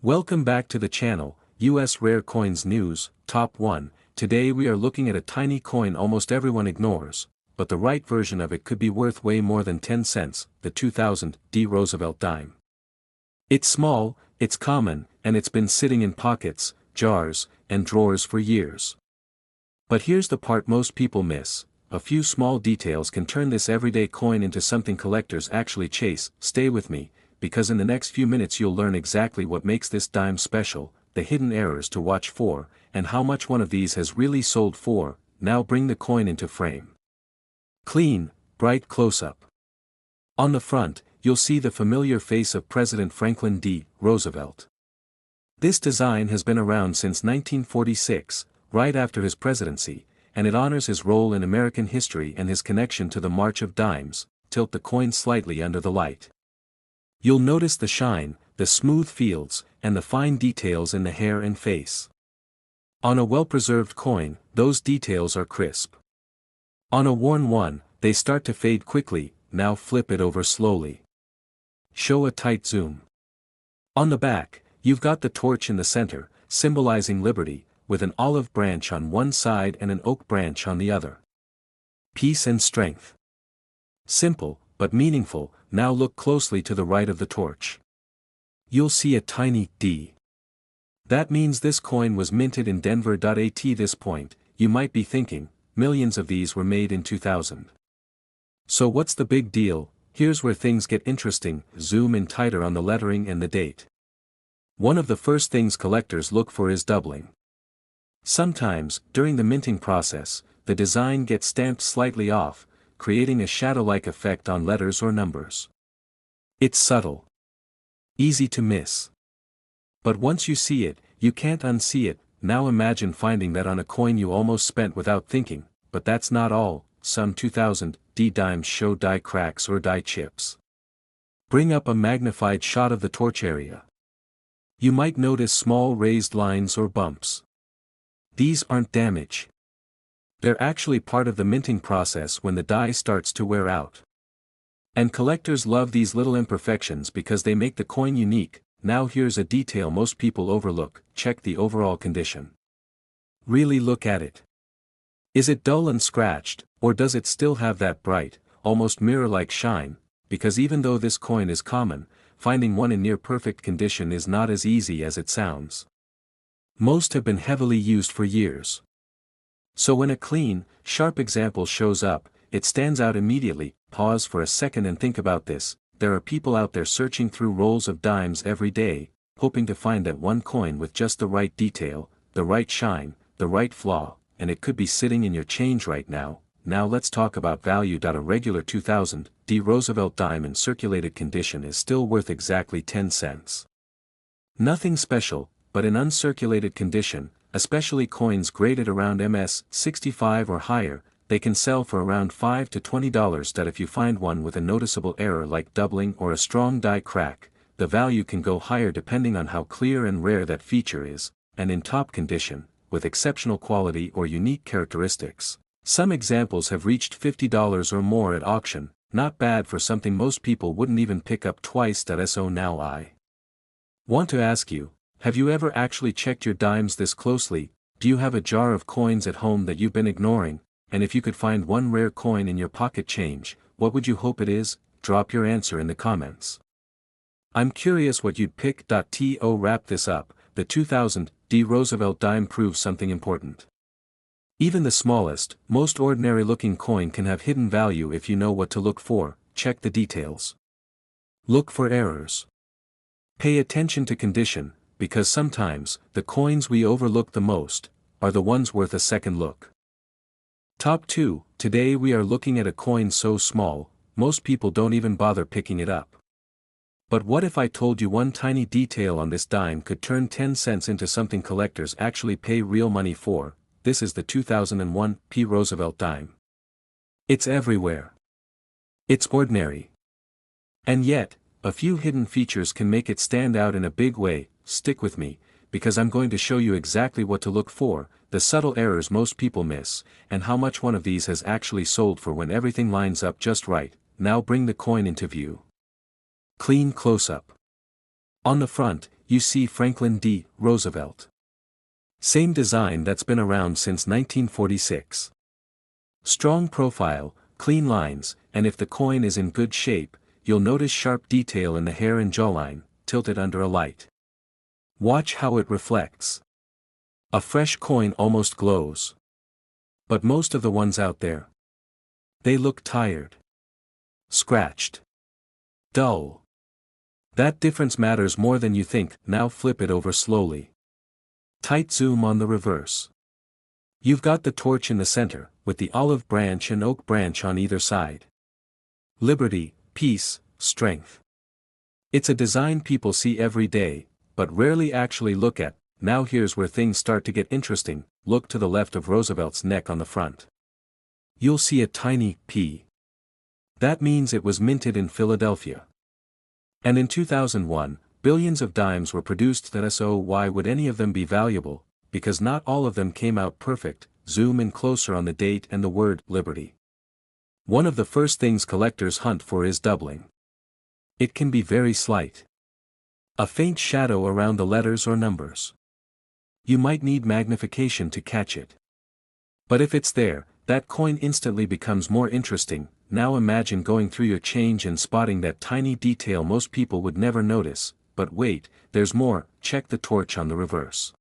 Welcome back to the channel, US Rare Coins News, Top 1. Today we are looking at a tiny coin almost everyone ignores, but the right version of it could be worth way more than 10 cents, the 2000 Roosevelt Dime. It's small, it's common, and it's been sitting in pockets, jars, and drawers for years. But here's the part most people miss. A few small details can turn this everyday coin into something collectors actually chase. Stay with me, because in the next few minutes you'll learn exactly what makes this dime special, the hidden errors to watch for, and how much one of these has really sold for. Now bring the coin into frame. Clean, bright close-up. On the front, you'll see the familiar face of President Franklin D. Roosevelt. This design has been around since 1946, right after his presidency, and it honors his role in American history and his connection to the March of Dimes. Tilt the coin slightly under the light. You'll notice the shine, the smooth fields, and the fine details in the hair and face. On a well-preserved coin, those details are crisp. On a worn one, they start to fade quickly. Now flip it over slowly. Show a tight zoom. On the back, you've got the torch in the center, symbolizing liberty, with an olive branch on one side and an oak branch on the other. Peace and strength. Simple, but meaningful. Now look closely to the right of the torch. You'll see a tiny D. That means this coin was minted in Denver. At this point, you might be thinking, millions of these were made in 2000. So what's the big deal? Here's where things get interesting. Zoom in tighter on the lettering and the date. One of the first things collectors look for is doubling. Sometimes, during the minting process, the design gets stamped slightly off, creating a shadow-like effect on letters or numbers. It's subtle. Easy to miss. But once you see it, you can't unsee it. Now imagine finding that on a coin you almost spent without thinking. But that's not all. Some 2000 dimes show die cracks or die chips. Bring up a magnified shot of the torch area. You might notice small raised lines or bumps. These aren't damage. They're actually part of the minting process when the die starts to wear out. And collectors love these little imperfections because they make the coin unique. Now here's a detail most people overlook. Check the overall condition. Really look at it. Is it dull and scratched, or does it still have that bright, almost mirror-like shine? Because even though this coin is common, finding one in near-perfect condition is not as easy as it sounds. Most have been heavily used for years. So when a clean, sharp example shows up, it stands out immediately. Pause for a second and think about this. There are people out there searching through rolls of dimes every day, hoping to find that one coin with just the right detail, the right shine, the right flaw, and it could be sitting in your change right now. Now let's talk about value. A regular 2000 Roosevelt dime in circulated condition is still worth exactly 10 cents. Nothing special, but in uncirculated condition, especially coins graded around MS 65 or higher, they can sell for around $5 to $20. If you find one with a noticeable error like doubling or a strong die crack, the value can go higher depending on how clear and rare that feature is, and in top condition, with exceptional quality or unique characteristics. Some examples have reached $50 or more at auction. Not bad for something most people wouldn't even pick up twice. So now I want to ask you, have you ever actually checked your dimes this closely? Do you have a jar of coins at home that you've been ignoring? And if you could find one rare coin in your pocket change, what would you hope it is? Drop your answer in the comments. I'm curious what you'd pick. To wrap this up, the 2000 Roosevelt dime proves something important. Even the smallest, most ordinary-looking coin can have hidden value if you know what to look for. Check the details. Look for errors. Pay attention to condition, because sometimes, the coins we overlook the most, are the ones worth a second look. Top 2, today we are looking at a coin so small, most people don't even bother picking it up. But what if I told you one tiny detail on this dime could turn 10 cents into something collectors actually pay real money for? This is the 2001 Roosevelt dime. It's everywhere. It's ordinary. And yet, a few hidden features can make it stand out in a big way. Stick with me, because I'm going to show you exactly what to look for, the subtle errors most people miss, and how much one of these has actually sold for when everything lines up just right. Now bring the coin into view. Clean close-up. On the front, you see Franklin D. Roosevelt. Same design that's been around since 1946. Strong profile, clean lines, and if the coin is in good shape, you'll notice sharp detail in the hair and jawline, tilted under a light. Watch how it reflects. A fresh coin almost glows. But most of the ones out there, they look tired, scratched, dull. That difference matters more than you think. Now flip it over slowly. Tight zoom on the reverse. You've got the torch in the center, with the olive branch and oak branch on either side. Liberty, peace, strength. It's a design people see every day, but rarely actually look at. Now here's where things start to get interesting. Look to the left of Roosevelt's neck on the front. You'll see a tiny P. That means it was minted in Philadelphia. And in 2001, billions of dimes were produced. So why would any of them be valuable? Because not all of them came out perfect. Zoom in closer on the date and the word liberty. One of the first things collectors hunt for is doubling. It can be very slight. A faint shadow around the letters or numbers. You might need magnification to catch it. But if it's there, that coin instantly becomes more interesting. Now imagine going through your change and spotting that tiny detail most people would never notice. But wait, there's more. Check the torch on the reverse.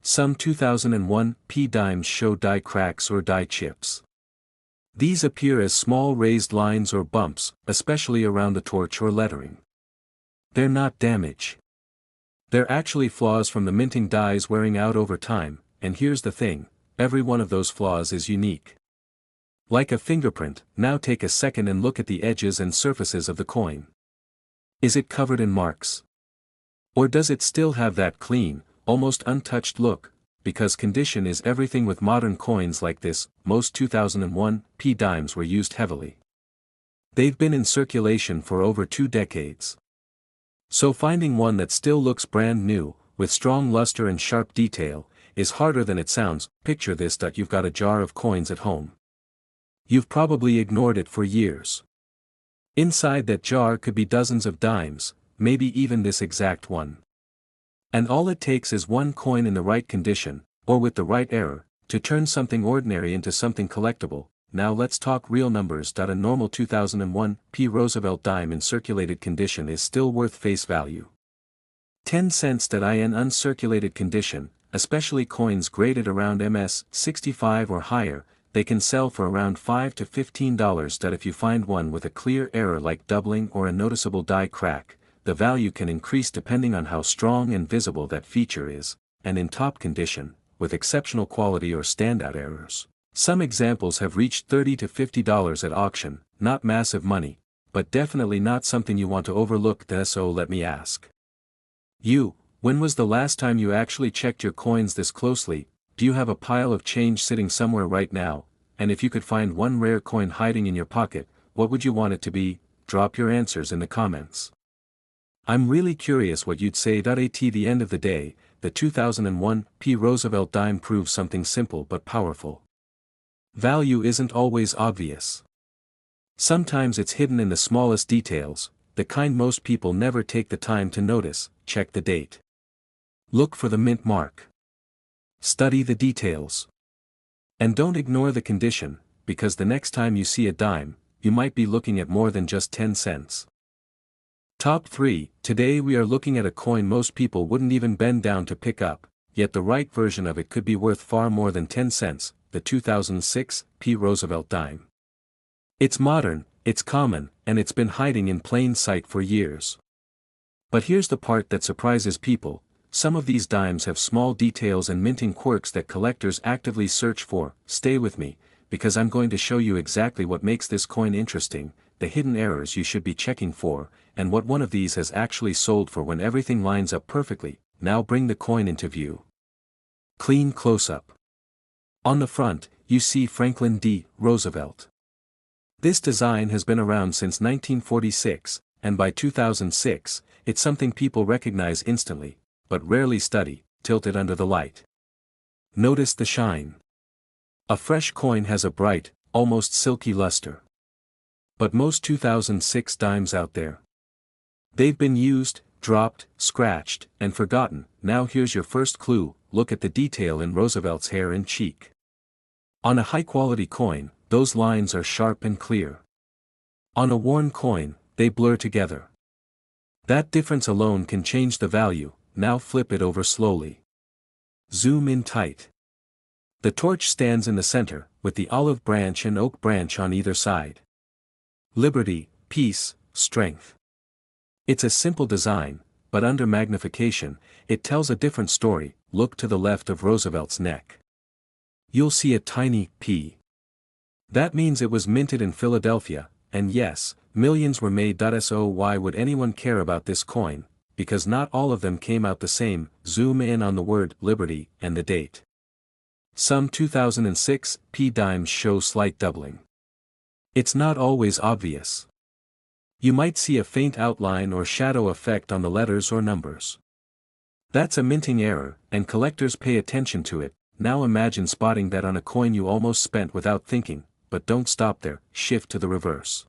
Some 2001 P dimes show die cracks or die chips. These appear as small raised lines or bumps, especially around the torch or lettering. They're not damage. They're actually flaws from the minting dies wearing out over time, and here's the thing, every one of those flaws is unique. Like a fingerprint. Now take a second and look at the edges and surfaces of the coin. Is it covered in marks? Or does it still have that clean, almost untouched look? Because condition is everything with modern coins like this. Most 2001 P dimes were used heavily. They've been in circulation for over 2 decades. So finding one that still looks brand new, with strong luster and sharp detail, is harder than it sounds. Picture this: you've got a jar of coins at home. You've probably ignored it for years. Inside that jar could be dozens of dimes, maybe even this exact one. And all it takes is one coin in the right condition, or with the right error, to turn something ordinary into something collectible. Now let's talk real numbers. A normal 2001 P Roosevelt dime in circulated condition is still worth face value 10 cents. In uncirculated condition, especially coins graded around MS 65 or higher, they can sell for around $5 to $15. If you find one with a clear error like doubling or a noticeable die crack, the value can increase depending on how strong and visible that feature is, and in top condition, with exceptional quality or standout errors. Some examples have reached $30 to $50 at auction. Not massive money, but definitely not something you want to overlook. So let me ask you, when was the last time you actually checked your coins this closely? Do you have a pile of change sitting somewhere right now? And if you could find one rare coin hiding in your pocket, what would you want it to be? Drop your answers in the comments. I'm really curious what you'd say. At the end of the day, the 2001 P Roosevelt dime proves something simple but powerful. Value isn't always obvious. Sometimes it's hidden in the smallest details, the kind most people never take the time to notice. Check the date. Look for the mint mark. Study the details. And don't ignore the condition, because the next time you see a dime, you might be looking at more than just 10 cents. Top 3. Today we are looking at a coin most people wouldn't even bend down to pick up, yet the right version of it could be worth far more than 10 cents, the 2006 P Roosevelt dime. It's modern, it's common, and it's been hiding in plain sight for years. But here's the part that surprises people: some of these dimes have small details and minting quirks that collectors actively search for. Stay with me, because I'm going to show you exactly what makes this coin interesting, the hidden errors you should be checking for, and what one of these has actually sold for when everything lines up perfectly. Now bring the coin into view. Clean close-up. On the front, you see Franklin D. Roosevelt. This design has been around since 1946, and by 2006, it's something people recognize instantly, but rarely study. Tilted under the light. Notice the shine. A fresh coin has a bright, almost silky luster. But most 2006 dimes out there, they've been used, dropped, scratched, and forgotten. Now here's your first clue, look at the detail in Roosevelt's hair and cheek. On a high-quality coin, those lines are sharp and clear. On a worn coin, they blur together. That difference alone can change the value. Now flip it over slowly. Zoom in tight. The torch stands in the center, with the olive branch and oak branch on either side. Liberty, peace, strength. It's a simple design, but under magnification, it tells a different story. Look to the left of Roosevelt's neck. You'll see a tiny P. That means it was minted in Philadelphia, and yes, millions were made. So why would anyone care about this coin? Because not all of them came out the same. Zoom in on the word Liberty and the date. Some 2006 P dimes show slight doubling. It's not always obvious. You might see a faint outline or shadow effect on the letters or numbers. That's a minting error, and collectors pay attention to it. Now imagine spotting that on a coin you almost spent without thinking, but don't stop there, shift to the reverse.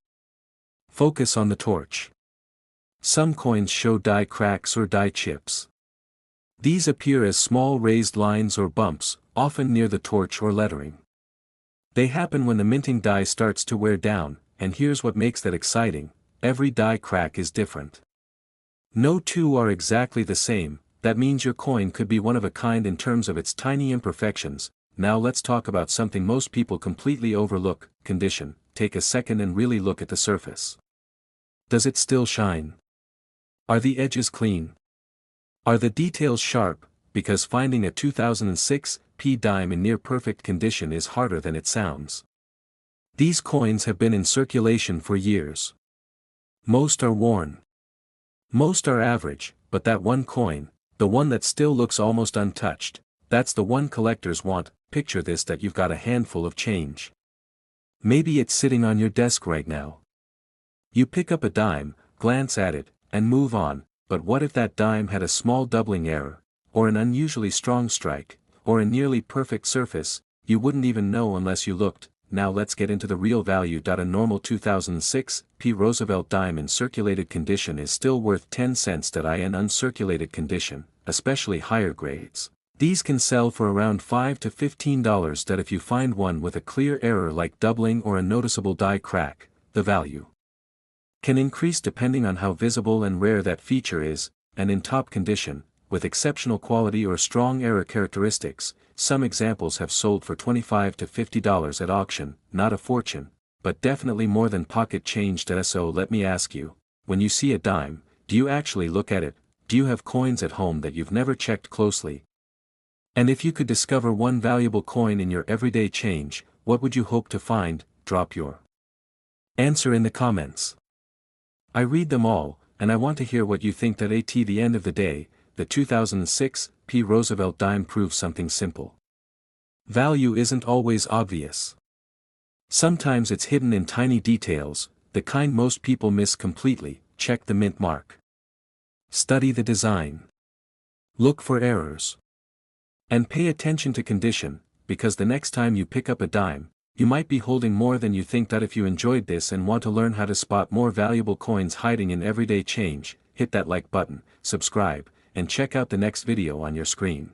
Focus on the torch. Some coins show die cracks or die chips. These appear as small raised lines or bumps, often near the torch or lettering. They happen when the minting die starts to wear down, and here's what makes that exciting: every die crack is different. No two are exactly the same. That means your coin could be one of a kind in terms of its tiny imperfections. Now let's talk about something most people completely overlook: condition. Take a second and really look at the surface. Does it still shine? Are the edges clean? Are the details sharp? Because finding a 2006 P dime in near perfect condition is harder than it sounds. These coins have been in circulation for years. Most are worn. Most are average, but that one coin, the one that still looks almost untouched, that's the one collectors want. Picture this: that you've got a handful of change. Maybe it's sitting on your desk right now. You pick up a dime, glance at it, and move on. But what if that dime had a small doubling error, or an unusually strong strike, or a nearly perfect surface? You wouldn't even know unless you looked. Now let's get into the real value. A normal 2006 P Roosevelt dime in circulated condition is still worth 10 cents. In uncirculated condition, especially higher grades, these can sell for around $5 to $15. If you find one with a clear error like doubling or a noticeable die crack, the value can increase depending on how visible and rare that feature is. And in top condition, with exceptional quality or strong error characteristics, some examples have sold for $25 to $50 at auction. Not a fortune, but definitely more than pocket change. So let me ask you, when you see a dime, do you actually look at it? Do you have coins at home that you've never checked closely? And if you could discover one valuable coin in your everyday change, what would you hope to find? Drop your answer in the comments. I read them all, and I want to hear what you think. At the end of the day, the 2006 P Roosevelt dime proves something simple. Value isn't always obvious. Sometimes it's hidden in tiny details, the kind most people miss completely. Check the mint mark. Study the design. Look for errors. And pay attention to condition, because the next time you pick up a dime, you might be holding more than you think. If you enjoyed this and want to learn how to spot more valuable coins hiding in everyday change, hit that like button, subscribe, and check out the next video on your screen.